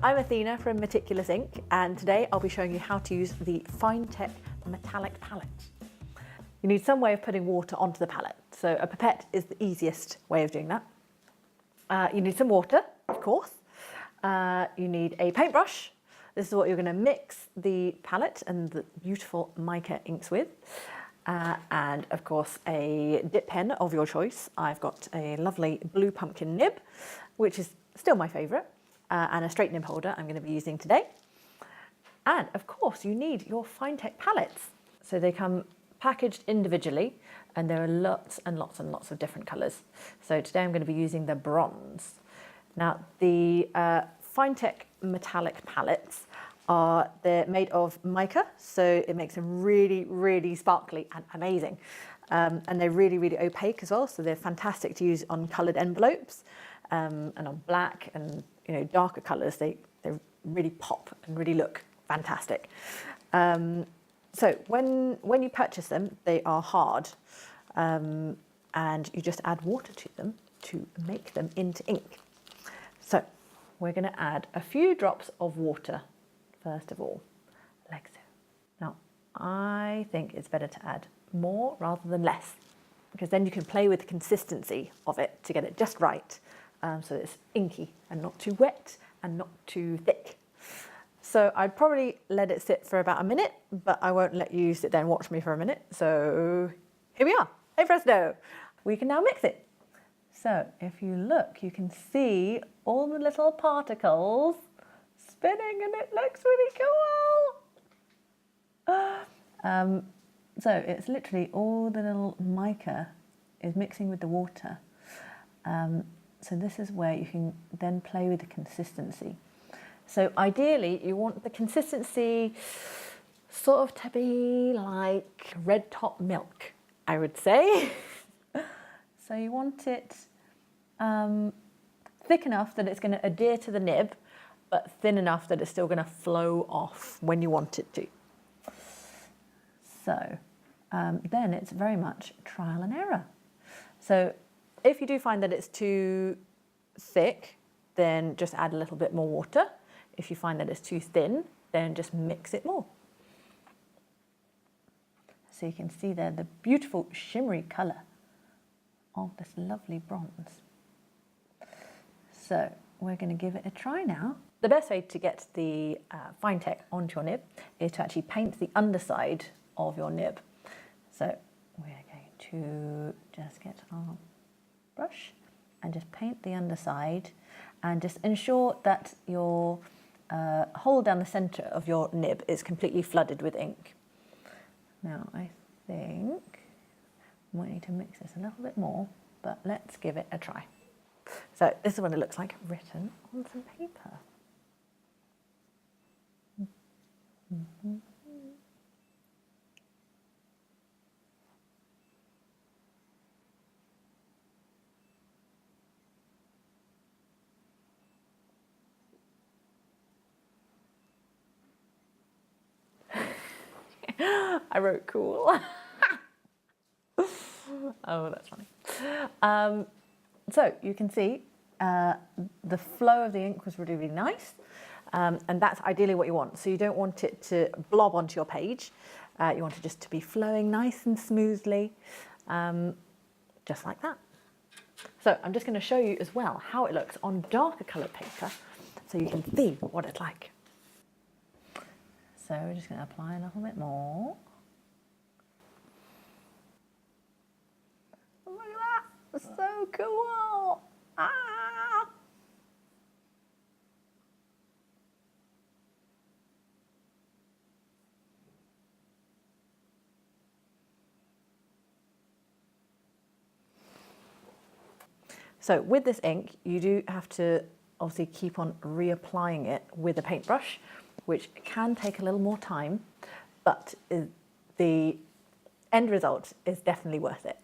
I'm Athena from Meticulous Ink, and today I'll be showing you how to use the Finetec Metallic palette. You need some way of putting water onto the palette, so a pipette is the easiest way of doing that. You need some water, of course. You need a paintbrush. This is what you're going to mix the palette and the beautiful mica inks with. And of course a dip pen of your choice. I've got a lovely blue pumpkin nib, which is still my favourite, and a straight nib holder I'm going to be using today. And of course you need your Finetec palettes. So they come packaged individually, and there are lots and lots and lots of different colours. So today I'm going to be using the bronze. Now the Finetec metallic palettes they're made of mica, so it makes them really, really sparkly and amazing. And they're really, really opaque as well, so they're fantastic to use on coloured envelopes and on black and darker colours. They really pop and really look fantastic. So when you purchase them, they are hard, and you just add water to them to make them into ink. So we're going to add a few drops of water first of all, like so. Now, I think it's better to add more rather than less, because then you can play with the consistency of it to get it just right, so it's inky and not too wet and not too thick. So I'd probably let it sit for about a minute, but I won't let you sit there and watch me for a minute. So here we are. Hey presto! We can now mix it. So if you look, you can see all the little particles spinning, and it looks really cool. So it's literally all the little mica is mixing with the water. So this is where you can then play with the consistency. So ideally you want the consistency sort of to be like red top milk, I would say. So you want it thick enough that it's going to adhere to the nib, but thin enough that it's still going to flow off when you want it to. So then it's very much trial and error. So if you do find that it's too thick, then just add a little bit more water. If you find that it's too thin, then just mix it more. So you can see there the beautiful shimmery colour of this lovely bronze. So we're going to give it a try now. The best way to get the Finetec onto your nib is to actually paint the underside of your nib. So we're going to just get our brush and just paint the underside, and just ensure that your hole down the centre of your nib is completely flooded with ink. Now I think we might need to mix this a little bit more, but let's give it a try. So this is what it looks like written on some paper. I wrote cool. Oh, that's funny. So you can see the flow of the ink was really, really nice. And that's ideally what you want. So you don't want it to blob onto your page. You want it just to be flowing nice and smoothly, just like that. So I'm just going to show you as well how it looks on darker coloured paper, so you can see what it's like. So we're just going to apply a little bit more. Look at that, so cool! Ah! So with this ink, you do have to obviously keep on reapplying it with a paintbrush, which can take a little more time, but the end result is definitely worth it.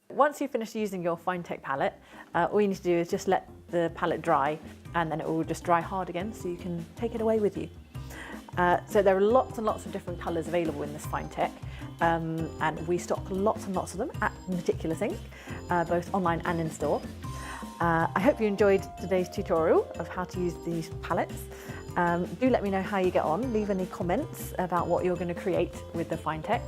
Once you've finished using your Finetec palette, all you need to do is just let the palette dry, and then it will just dry hard again, so you can take it away with you. So there are lots and lots of different colours available in this Finetec, and we stock lots and lots of them at Meticulous Ink, both online and in store. I hope you enjoyed today's tutorial of how to use these palettes. Do let me know how you get on, leave any comments about what you're going to create with the Finetec,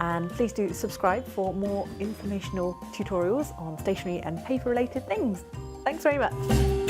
and please do subscribe for more informational tutorials on stationery and paper related things. Thanks very much.